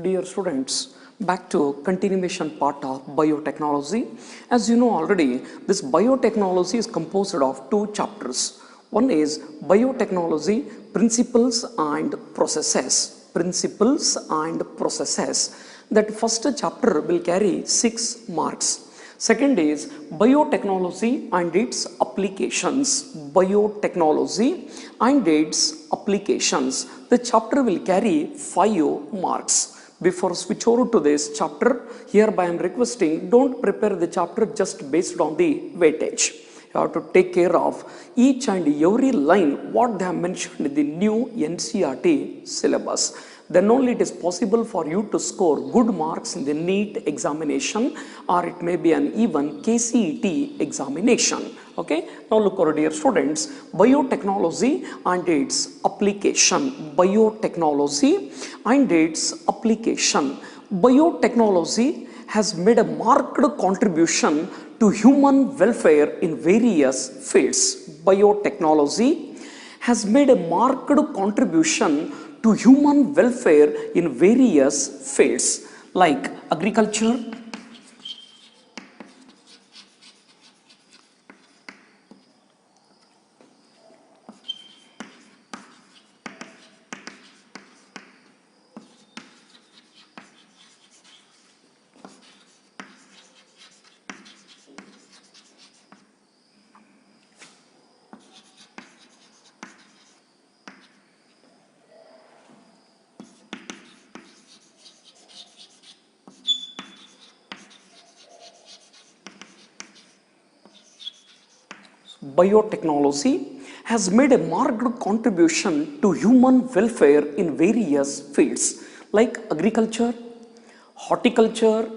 Dear students, back to continuation part of biotechnology. As you know already, this biotechnology is composed of two chapters. One is biotechnology principles and processes. Principles and processes. That first chapter will carry 6 marks. Second is biotechnology and its applications. Biotechnology and its applications. The chapter will carry 5 marks. Before switch over to this chapter, hereby I am requesting, don't prepare the chapter just based on the weightage. You have to take care of each and every line what they have mentioned in the new NCERT syllabus. Then only it is possible for you to score good marks in the NEET examination, or it may be an even KCET examination. Okay, now look over, dear students, biotechnology and its application. Biotechnology and its application. Biotechnology has made a marked contribution to human welfare in various fields. Biotechnology has made a marked contribution to human welfare in various fields like agriculture, biotechnology has made a marked contribution to human welfare in various fields like agriculture, horticulture,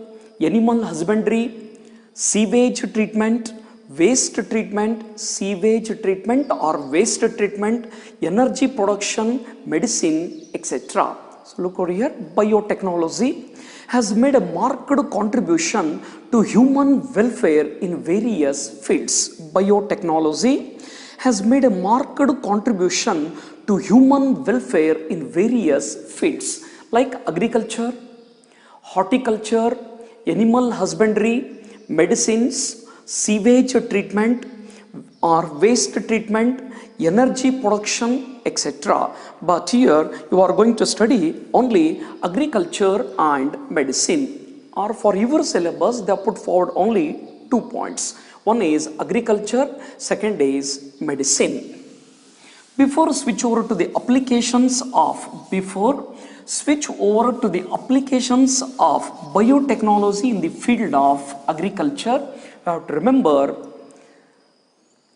animal husbandry, sewage treatment, waste treatment, sewage treatment or waste treatment, energy production, medicine, etc. So look over here, biotechnology has made a marked contribution to human welfare in various fields. Biotechnology has made a marked contribution to human welfare in various fields like agriculture, horticulture, animal husbandry, medicines, sewage treatment or waste treatment, energy production, etc. But here you are going to study only agriculture and medicine. Or for your syllabus, they have put forward only 2 points. One is agriculture, second is medicine. Before switch over to the applications of biotechnology in the field of agriculture, you have to remember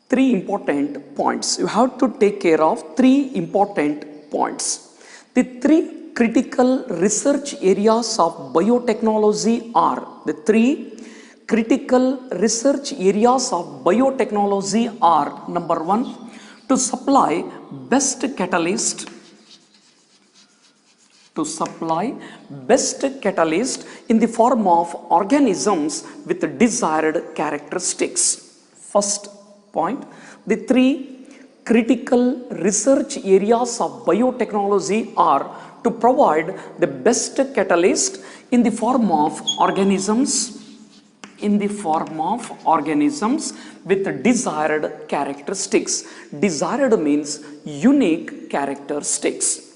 3 important points. You have to take care of 3 important points. The 3 critical research areas of biotechnology are number 1, to supply best catalyst in the form of organisms with desired characteristics. First point, the 3 critical research areas of biotechnology are to provide the best catalyst in the form of organisms with desired characteristics. Desired means unique characteristics.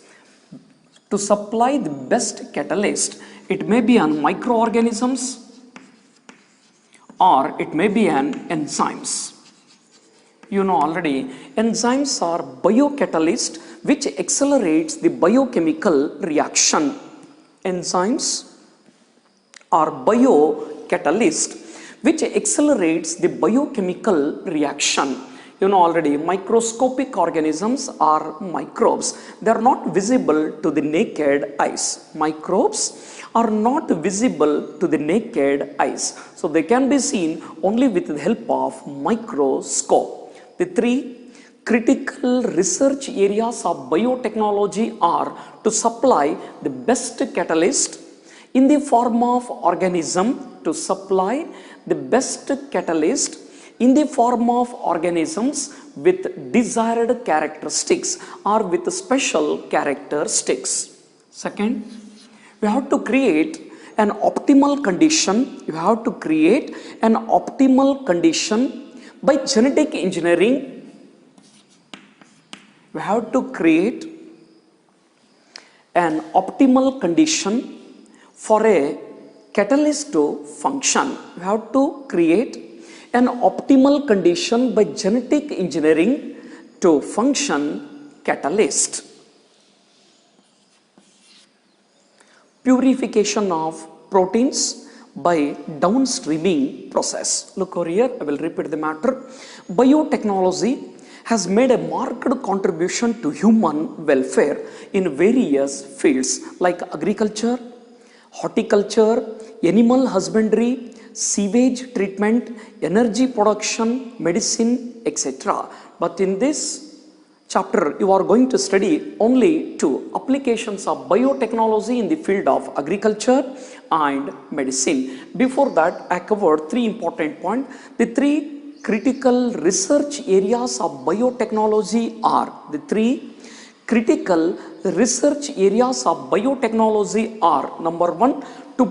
To supply the best catalyst, it may be an microorganisms or it may be an enzymes. You know already, enzymes are biocatalyst which accelerates the biochemical reaction. Enzymes are biocatalyst which accelerates the biochemical reaction. You know already, microscopic organisms are microbes. They are not visible to the naked eyes. Microbes are not visible to the naked eyes. So they can be seen only with the help of microscope. The 3 critical research areas of biotechnology are to supply the best catalyst in the form of organism, with desired characteristics or with special characteristics. Second, We have to create an optimal condition. You have to create an optimal condition by genetic engineering. We have to create an optimal condition for a catalyst to function. We have to create an optimal condition by genetic engineering to function catalyst. Purification of proteins by downstreaming process. Look over here, I will repeat the matter. Biotechnology has made a marked contribution to human welfare in various fields like agriculture, horticulture, animal husbandry, sewage treatment, energy production, medicine, etc. But in this chapter, you are going to study only two applications of biotechnology in the field of agriculture and medicine. Before that, I covered three important points. The three critical research areas of biotechnology are number one, to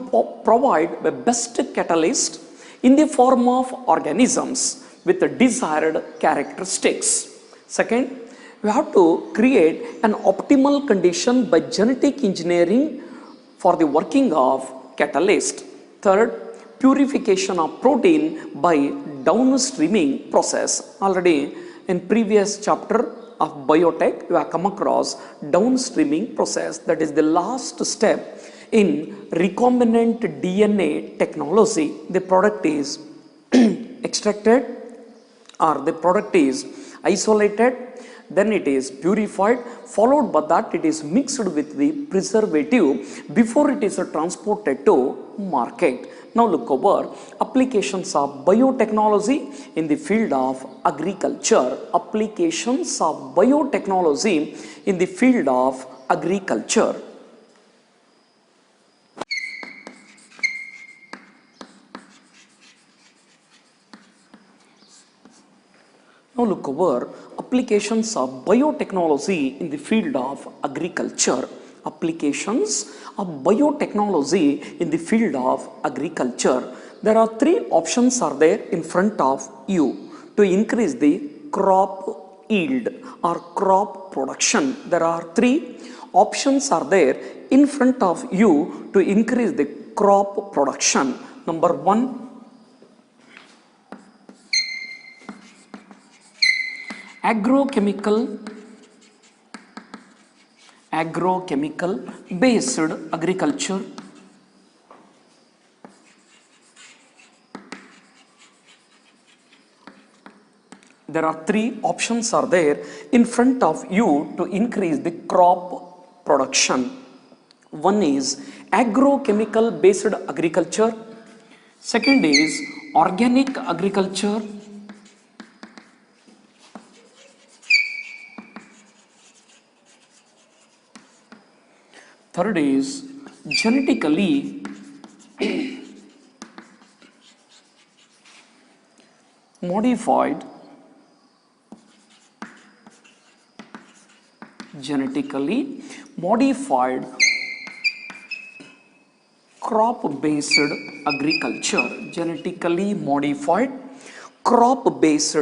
provide the best catalyst in the form of organisms with the desired characteristics. Second, we have to create an optimal condition by genetic engineering for the working of catalyst. Third, purification of protein by downstreaming process. Already in previous chapter of biotech, you have come across downstreaming process. That is the last step in recombinant DNA technology. The product is extracted or the product is isolated, then it is purified, followed by that it is mixed with the preservative before it is transported to market. Now look over applications of biotechnology in the field of agriculture. Applications of biotechnology in the field of agriculture. Now look over applications of biotechnology in the field of agriculture. Applications of biotechnology in the field of agriculture. There are three options are there in front of you to increase the crop yield or crop production. There are three options are there in front of you to increase the crop production. Number one, agrochemical based agriculture. There are three options are there in front of you to increase the crop production. One is agrochemical based agriculture. Second is organic agriculture. Third is genetically modified crop based agriculture. Genetically modified crop based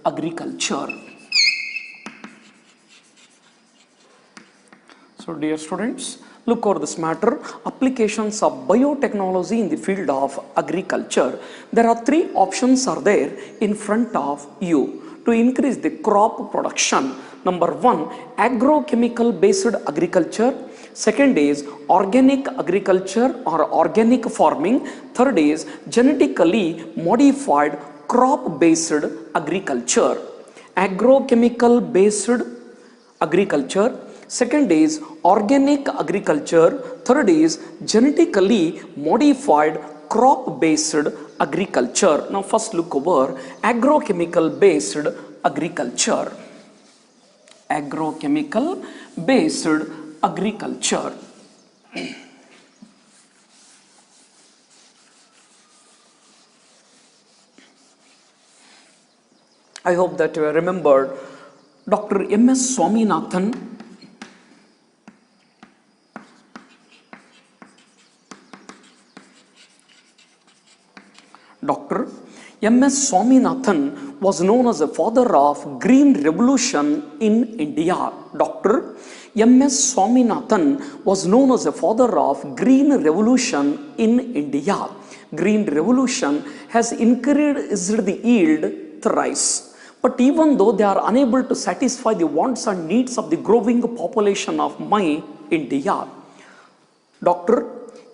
agriculture. So dear students, look over this matter, applications of biotechnology in the field of agriculture. There are three options are there in front of you to increase the crop production. Number one, agrochemical based agriculture. Second is organic agriculture or organic farming. Third is genetically modified crop based agriculture. Agrochemical based agriculture. Second is organic agriculture. Third is genetically modified crop based agriculture. Now first look over agrochemical based agriculture. Agrochemical based agriculture. I hope that you remembered Dr. M.S. Swaminathan. Dr. M.S. Swaminathan was known as the father of Green Revolution in India. Dr. M.S. Swaminathan was known as the father of Green Revolution in India. Green Revolution has increased the yield thrice. But even though they are unable to satisfy the wants and needs of the growing population of my India, Dr.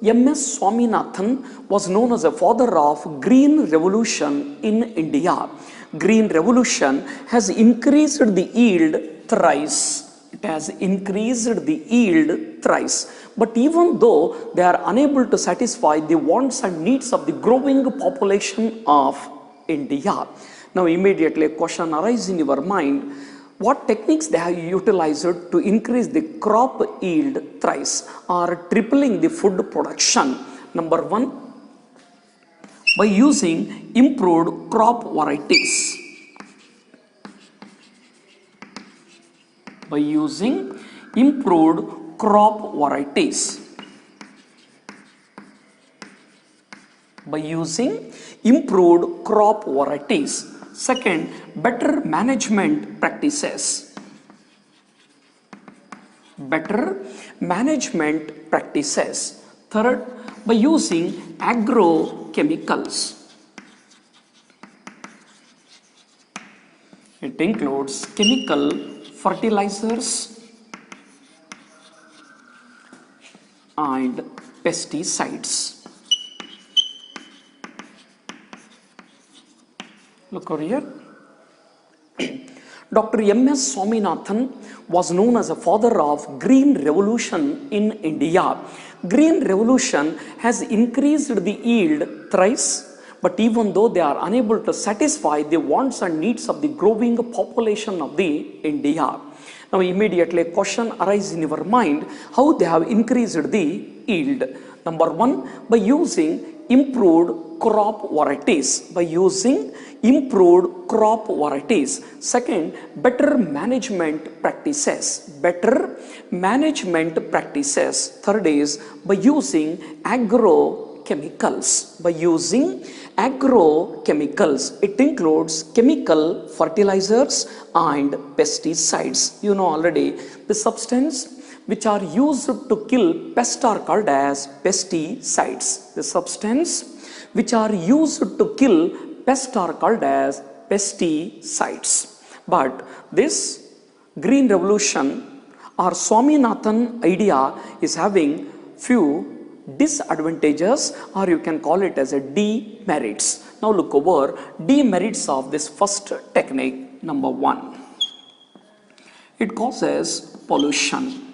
M.S. Swaminathan was known as the father of Green Revolution in India. Green Revolution has increased the yield thrice. It has increased the yield thrice. But even though they are unable to satisfy the wants and needs of the growing population of India. Now immediately a question arises in your mind. What techniques they have utilized to increase the crop yield thrice or tripling the food production? Number one, by using improved crop varieties. By using improved crop varieties. By using improved crop varieties. Second, better management practices. Better management practices. Third, by using agrochemicals. It includes chemical fertilizers and pesticides. Look over here. Dr. M.S. Swaminathan was known as the father of Green Revolution in India. Green Revolution has increased the yield thrice, but even though they are unable to satisfy the wants and needs of the growing population of the India. Now immediately a question arises in your mind, how they have increased the yield. Number one, by using improved crop varieties. By using improved crop varieties. Second, better management practices. Better management practices. Third is by using agrochemicals. By using agrochemicals. It includes chemical fertilizers and pesticides. You know already the substance which are used to kill pests are called as pesticides. The substance which are used to kill pests are called as pesticides. But this Green Revolution or Swaminathan idea is having few disadvantages, or you can call it as a demerits. Now look over demerits of this first technique. Number one, it causes pollution.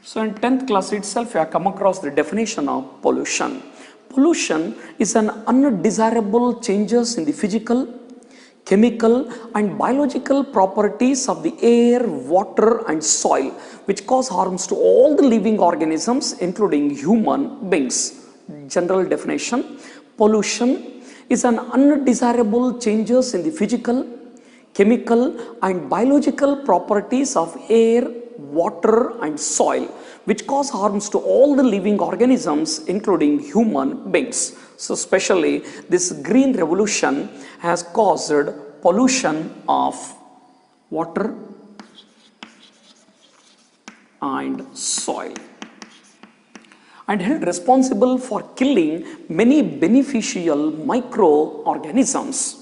So in 10th class itself, you have come across the definition of pollution. Pollution is an undesirable changes in the physical, chemical and biological properties of the air, water and soil, which cause harms to all the living organisms, including human beings. General definition, pollution is an undesirable changes in the physical, chemical and biological properties of air, water and soil, which cause harms to all the living organisms, including human beings. So especially this Green Revolution has caused pollution of water and soil and held responsible for killing many beneficial microorganisms.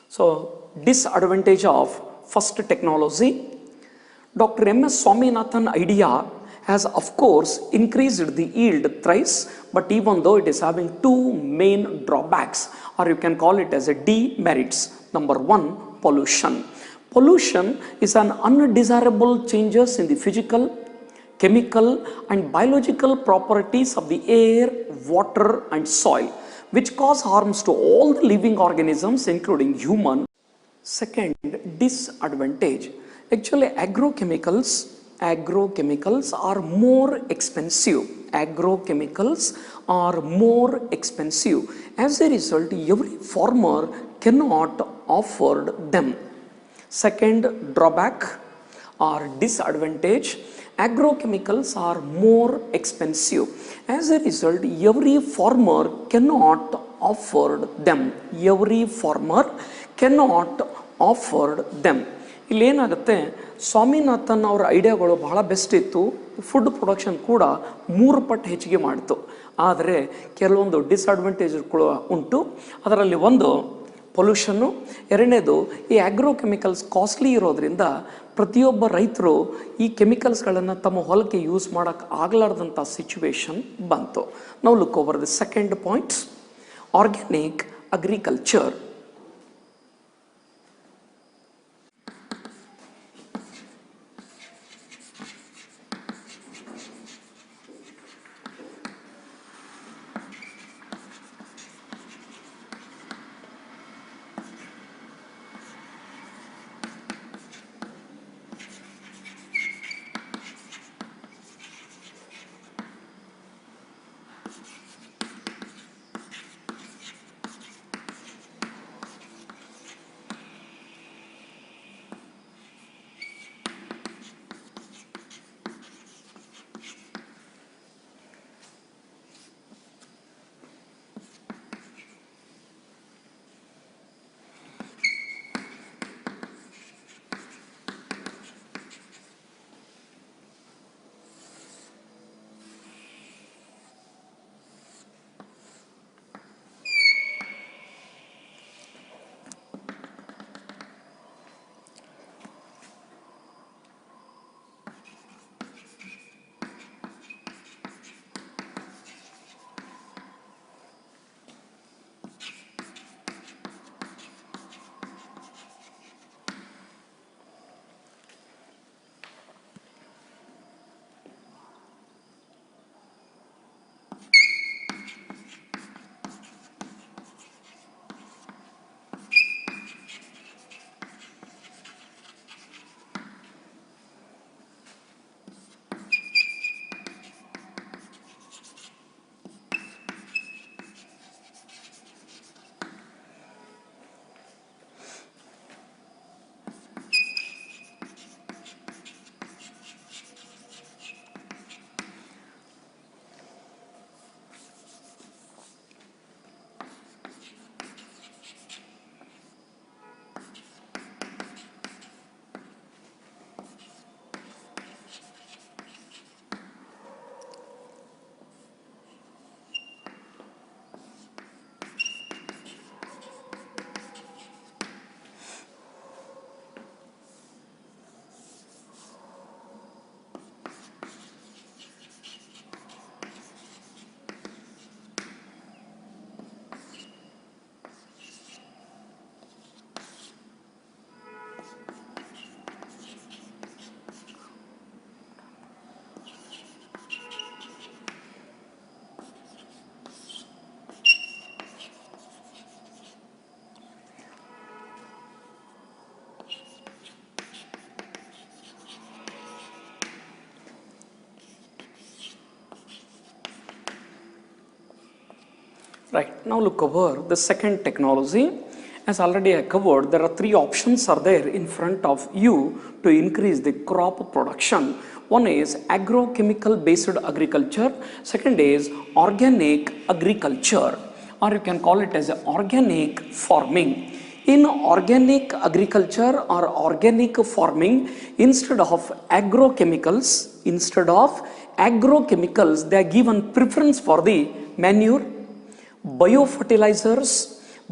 So disadvantage of first technology, Dr. M.S. Swaminathan idea has of course increased the yield thrice, but even though it is having two main drawbacks, or you can call it as a demerits. Number one, pollution. Pollution is an undesirable changes in the physical, chemical and biological properties of the air, water and soil, which cause harms to all the living organisms, including human. Second disadvantage, actually agrochemicals are more expensive. Agrochemicals are more expensive. As a result, every farmer cannot afford them. Second drawback or disadvantage, agrochemicals are more expensive. As a result, every farmer cannot afford them. Every farmer cannot afford them. ಇಲ್ಲೇನಾಗುತ್ತೆ, Swaminathan ಅವರ ಐಡಿಯಾಗಳು ಬಹಳ best ಇತ್ತು. Food production ಕೂಡ 3 ಪಟ್ಟು ಹೆಚ್ಚಿಗೆ ಮಾಡಿತು. ಆದರೆ ಕೆಲವೊಂದು ಡಿಸ್ಅಡ್ವಾಂಟೇಜ್ಗಳು ಉಂಟು. ಅದರಲ್ಲಿ ಒಂದು ಪೊಲ್ಯೂಷನ್ನು, ಎರಡನೇದು ಈ ಅಗ್ರೋಕೆಮಿಕಲ್ಸ್ ಕಾಸ್ಟ್ಲಿ ಇರೋದ್ರಿಂದ ಪ್ರತಿಯೊಬ್ಬ ರೈತರು ಈ ಕೆಮಿಕಲ್ಸ್ಗಳನ್ನು ತಮ್ಮ ಹೊಲಕ್ಕೆ ಯೂಸ್ ಮಾಡೋಕ್ಕೆ ಆಗಲಾರ್ದಂಥ ಸಿಚುವೇಶನ್ ಬಂತು. ನಾವು look over the second points, organic agriculture. Right, now look over the second technology. As already I covered, there are 3 options are there in front of you to increase the crop production. One is agrochemical based agriculture, second is organic agriculture, or you can call it as organic farming. In organic agriculture or organic farming, instead of agrochemicals, they are given preference for the manure, biofertilizers,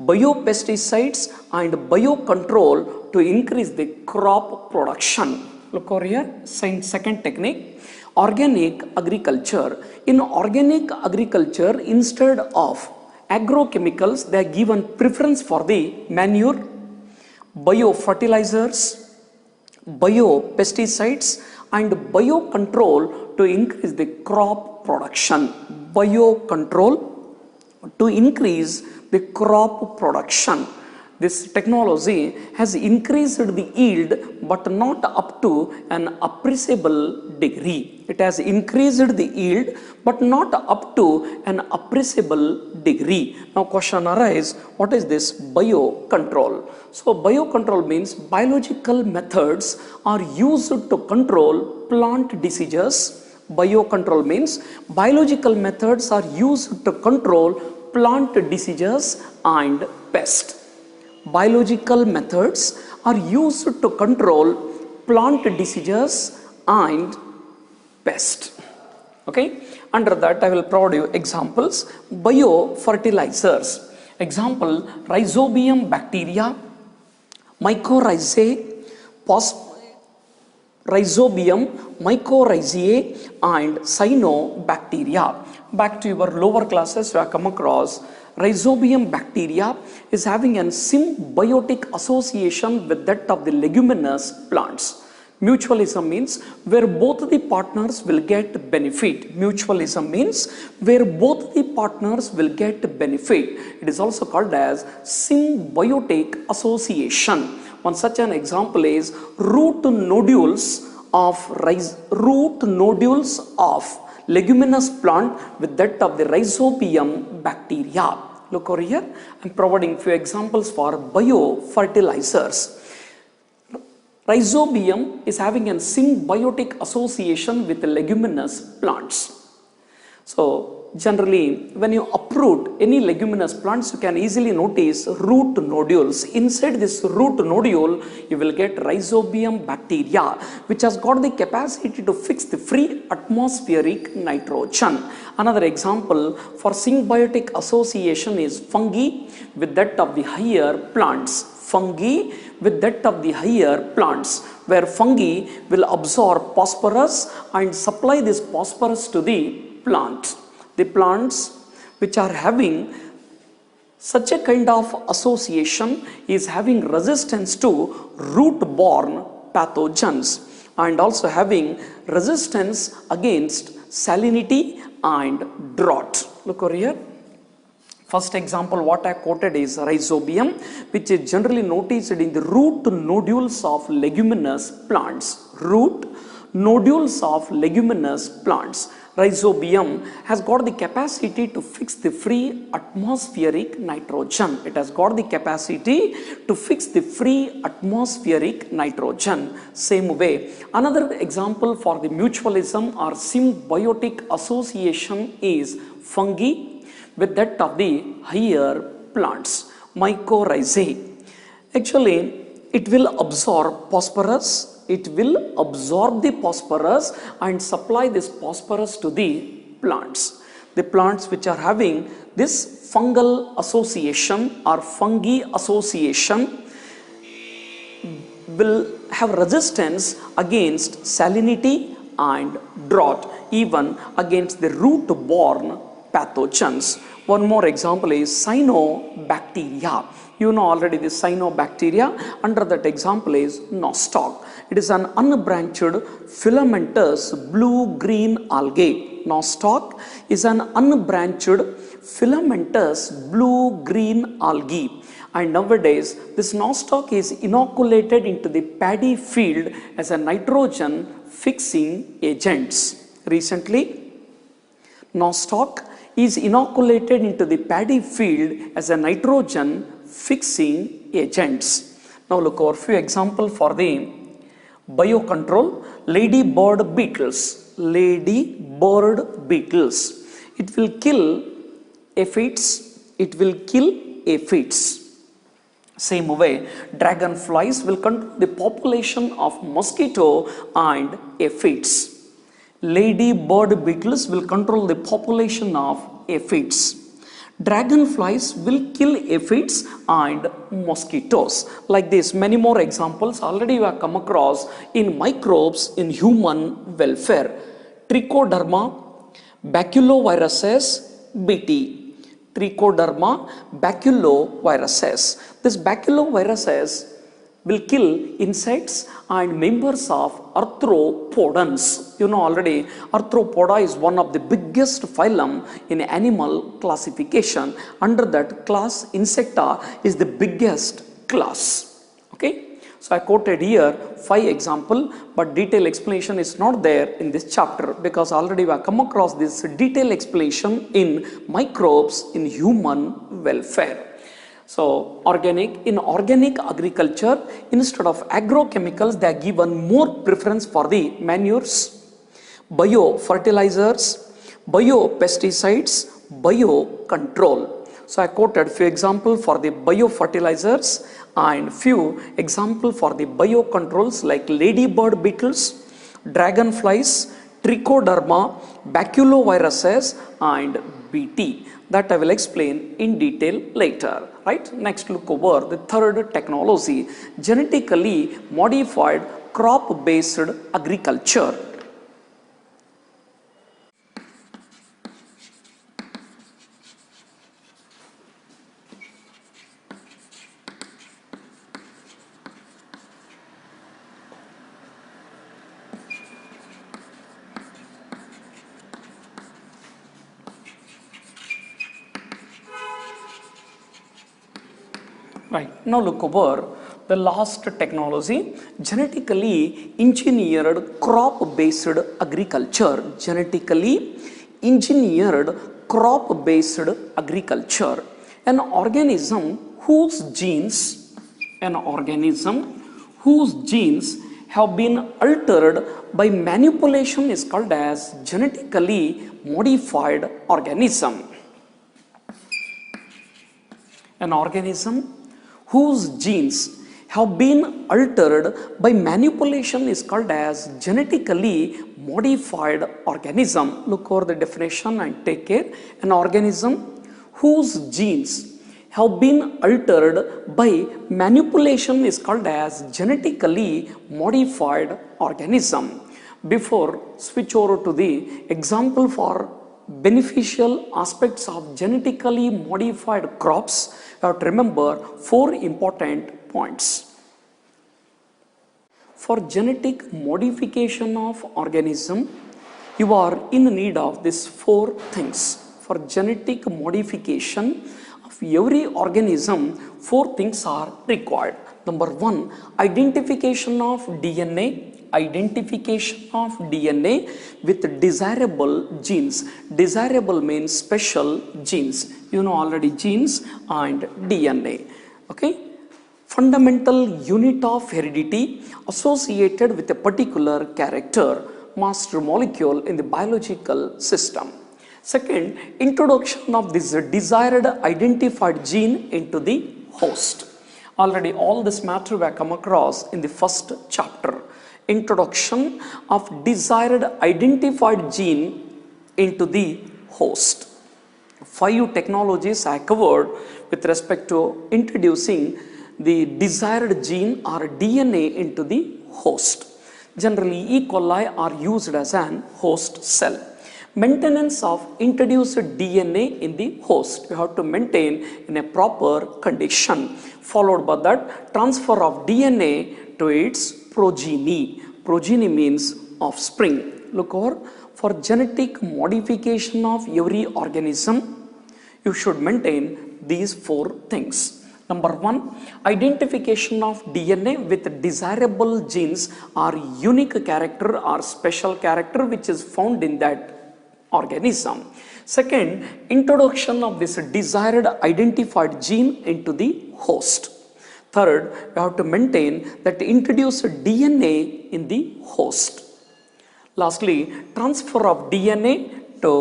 biopesticides and biocontrol to increase the crop production. Look over here, second technique, organic agriculture. In organic agriculture, instead of agrochemicals, they are given preference for the manure, biofertilizers, biopesticides and biocontrol to increase the crop production. Biocontrol to increase the crop production. This technology has increased the yield but not up to an appreciable degree. It has increased the yield but not up to an appreciable degree. Now question arises, what is this biocontrol? So biocontrol means biological methods are used to control plant diseases. Biocontrol means biological methods are used to control plant diseases and pests. Biological methods are used to control plant diseases and pests. Okay, under that I will provide you examples. Biofertilizers. Example, Rhizobium bacteria, mycorrhizae, Rhizobium, mycorrhizae and cyanobacteria. Back to your lower classes, you have come across Rhizobium bacteria is having a symbiotic association with that of the leguminous plants. Mutualism means where both the partners will get benefit. Mutualism means where both the partners will get benefit. It is also called as symbiotic association. One such an example is root nodules of leguminous plant with that of the Rhizobium bacteria. Look over here, I am providing few examples for biofertilizers. Rhizobium is having a symbiotic association with the leguminous plants. So generally when you uproot any leguminous plants, you can easily notice root nodules. Inside this root nodule you will get Rhizobium bacteria, which has got the capacity to fix the free atmospheric nitrogen. Another example for symbiotic association is fungi with that of the higher plants. Fungi with that of the higher plants, where fungi will absorb phosphorus and supply this phosphorus to the plant. The plants which are having such a kind of association is having resistance to root-borne pathogens and also having resistance against salinity and drought. Look over here. First example what I quoted is Rhizobium, which is generally noticed in the root nodules of leguminous plants. Root nodules of leguminous plants. Rhizobium has got the capacity to fix the free atmospheric nitrogen. It has got the capacity to fix the free atmospheric nitrogen. Same way, another example for the mutualism or symbiotic association is fungi with that of the higher plants, mycorrhizae. Actually, it will absorb phosphorus. It will absorb the phosphorus and supply this phosphorus to the plants. The plants which are having this fungal association or fungi association will have resistance against salinity and drought, even against the root-borne pathogens. One more example is cyanobacteria. You know already this cyanobacteria. Under that example is nostoc. It is an unbranched filamentous blue-green algae. Nostoc is an unbranched filamentous blue-green algae. And nowadays this nostoc is inoculated into the paddy field as a nitrogen fixing agents. Recently, nostoc is inoculated into the paddy field as a nitrogen fixing agents. Now look over few examples for the biocontrol. Ladybird beetles. Ladybird beetles. It will kill aphids. It will kill aphids. Same way, dragonflies will control the population of mosquito and aphids. Ladybird beetles will control the population of aphids. Dragonflies will kill aphids and mosquitoes. Like this, many more examples already you have come across in microbes in human welfare. Trichoderma, baculoviruses, BT. Trichoderma, baculoviruses. This baculoviruses will kill insects and members of arthropodans. You know already, arthropoda is one of the biggest phylum in animal classification. Under that class, insecta is the biggest class. Okay, so I quoted here 5 example, but detailed explanation is not there in this chapter because already we have come across this detailed explanation in microbes in human welfare. So in organic agriculture, instead of agrochemicals, they are given more preference for the manures, biofertilizers, biopesticides, biocontrol. So I quoted few examples for the biofertilizers and few examples for the biocontrols like ladybird beetles, dragonflies, trichoderma, baculoviruses and Bt. That I will explain in detail later. Right? Next, look over the third technology, genetically modified crop-based agriculture. Right, now look over the last technology, genetically engineered crop-based agriculture. Genetically engineered crop-based agriculture. An organism whose genes have been altered by manipulation is called as genetically modified organism. An organism whose genes have been altered by manipulation is called as genetically modified organism. Look over the definition and take care. An organism whose genes have been altered by manipulation is called as genetically modified organism. Before switch over to the example for beneficial aspects of genetically modified crops, you have to remember 4 important points. For genetic modification of organism, you are in need of these 4 things. For genetic modification of every organism, 4 things are required. Number 1, identification of DNA. Identification of DNA with desirable genes. Desirable means special genes. You know already genes and DNA. Okay. Fundamental unit of heredity associated with a particular character, master molecule in the biological system. Second, introduction of this desired identified gene into the host. Already all this matter we have come across in the first chapter. Introduction of desired identified gene into the host. 5 technologies I covered with respect to introducing the desired gene or DNA into the host. Generally, E. coli are used as an host cell. Maintenance of introduced DNA in the host. You have to maintain in a proper condition. Followed by that, transfer of DNA to its progeny. Progeny means offspring. Look over, for genetic modification of every organism, you should maintain these 4 things. Number 1, identification of DNA with desirable genes or unique character or special character which is found in that organism. Second, introduction of this desired identified gene into the host. Third, you have to maintain that introduced DNA in the host. Lastly, transfer of DNA to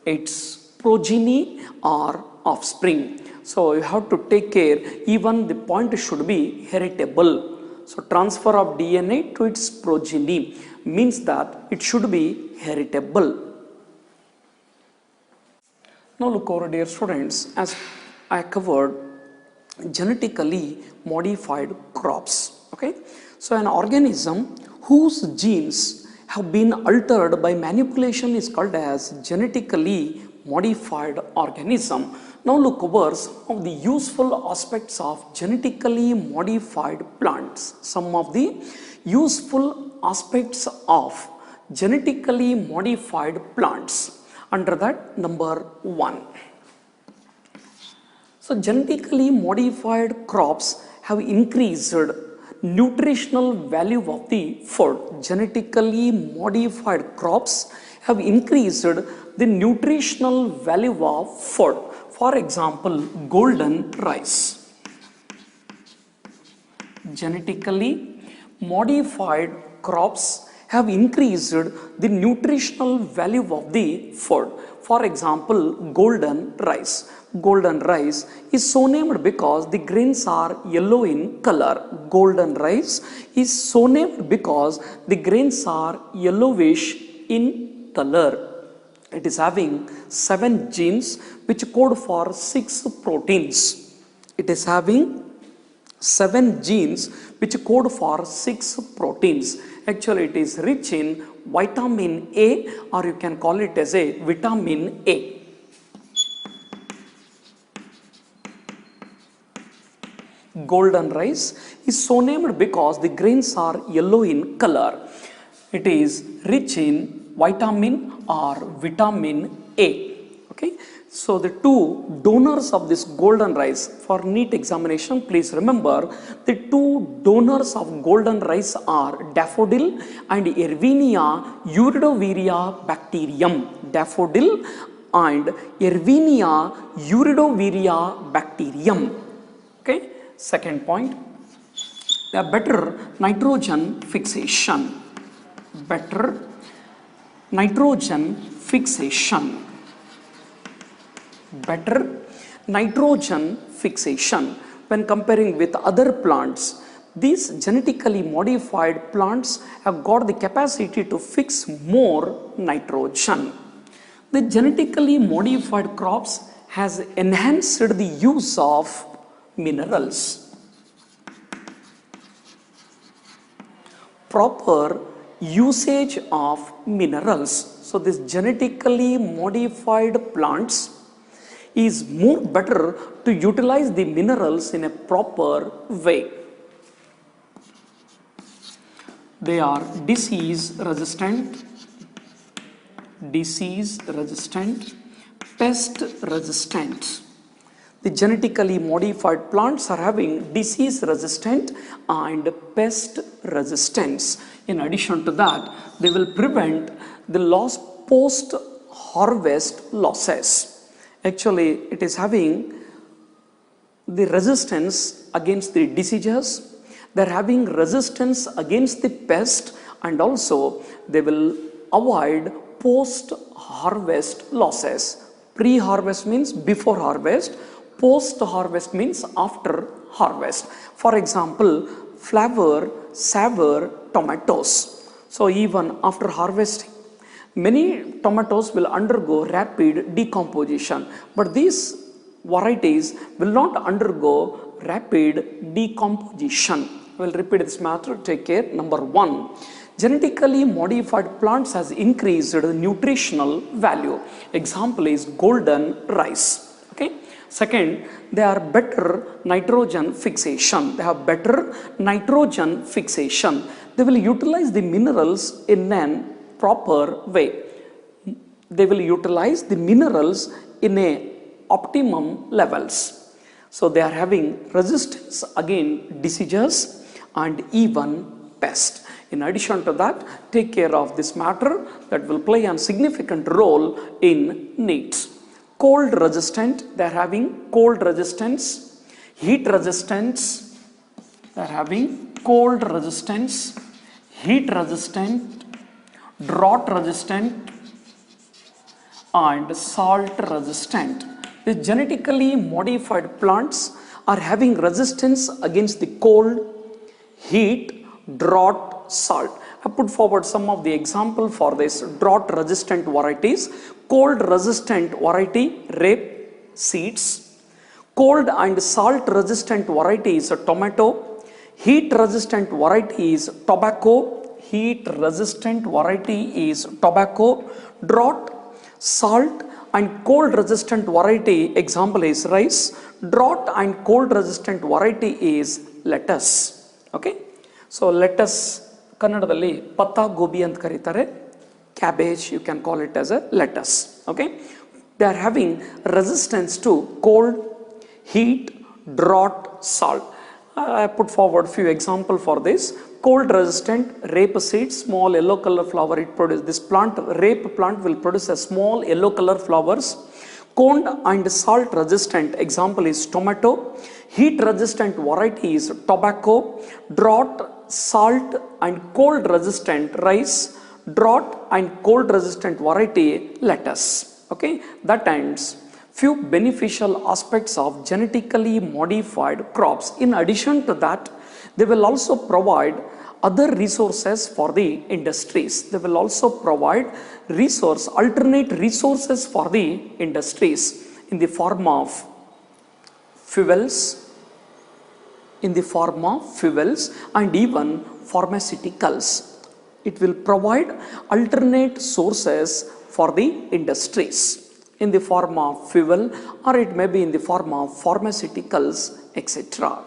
its progeny or offspring. So you have to take care, even the point should be heritable. So transfer of DNA to its progeny means that it should be heritable. Now look over, dear students, as I covered genetically modified crops. Okay, so an organism whose genes have been altered by manipulation is called as genetically modified organism. Now look over some of the useful aspects of genetically modified plants. Some of the useful aspects of genetically modified plants. Under that, number 1. So genetically modified crops have increased nutritional value of the food. Genetically modified crops have increased the nutritional value of food. For example, golden rice. Genetically modified crops have increased the nutritional value of the food. For example, golden rice. Golden rice is so named because the grains are yellow in color. Golden rice is so named because the grains are yellowish in color. It is having 7 genes which code for 6 proteins. It is having 7 genes which code for 6 proteins. Actually, it is rich in vitamin A, or you can call it as a vitamin A. Golden rice is so named because the grains are yellow in color. It is rich in vitamin or vitamin A. Okay. So the 2 donors of this golden rice, for neat examination, please remember the 2 donors of golden rice are daffodil and Erwinia uridoviria bacterium. Daffodil and Erwinia uridoviria bacterium. Okay. Second point, the better nitrogen fixation. Better nitrogen fixation. Better nitrogen fixation. When comparing with other plants, these genetically modified plants have got the capacity to fix more nitrogen. The genetically modified crops has enhanced the use of minerals. Proper usage of minerals. So this genetically modified plants is more better to utilize the minerals in a proper way. They are disease resistant, pest resistant. The genetically modified plants are having disease resistant and pest resistance. In addition to that, they will prevent the post harvest losses. Actually, it is having the resistance against the diseases. They are having resistance against the pest, and also they will avoid post harvest losses. Pre-harvest means before harvest. Post harvest means after harvest. For example, flavor, sour tomatoes. So even after harvesting, many tomatoes will undergo rapid decomposition, but these varieties will not undergo rapid decomposition. I will repeat this matter, take care. Number 1, genetically modified plants has increased nutritional value. Example is golden rice. Okay. Second, they are better nitrogen fixation. They have better nitrogen fixation. They will utilize the minerals in a proper way. They will utilize the minerals in a optimum levels. So they are having resistance against diseases and even pest. In addition to that, take care of this matter that will play a significant role in needs. Cold resistant, they are having cold resistance. Heat resistance, they are having cold resistance, heat resistant, drought resistant, and salt resistant. The genetically modified plants are having resistance against the cold, heat, drought, salt. I put forward some of the example for this drought resistant varieties. Cold resistant variety, rape seeds. Cold and salt resistant variety is tomato. Heat resistant variety is tobacco. Heat resistant variety is tobacco. Drought, salt and cold resistant variety example is rice. Drought and cold resistant variety is lettuce. Okay. So lettuce ಕನ್ನಡದಲ್ಲಿ ಪತ್ತಾ ಗೋಬಿ ಅಂತ ಕರೀತಾರೆ. Cabbage, you can call it as a lettuce. Okay. They are having resistance to cold, heat, drought, salt. I put forward few examples for this. Cold resistant rape seed, small yellow color flower it produces. This plant, rape plant will produce a small yellow color flowers. Cold and salt resistant example is tomato. Heat resistant variety is tobacco. Drought, salt and cold resistant rice. Drought and cold resistant variety lettuce. Okay, that ends few beneficial aspects of genetically modified crops. In addition to that, they will also provide other resources for the industries. They will also provide alternate resources for the industries in the form of fuels, and even pharmaceuticals. It will provide alternate sources for the industries in the form of fuel, or it may be in the form of pharmaceuticals, etc.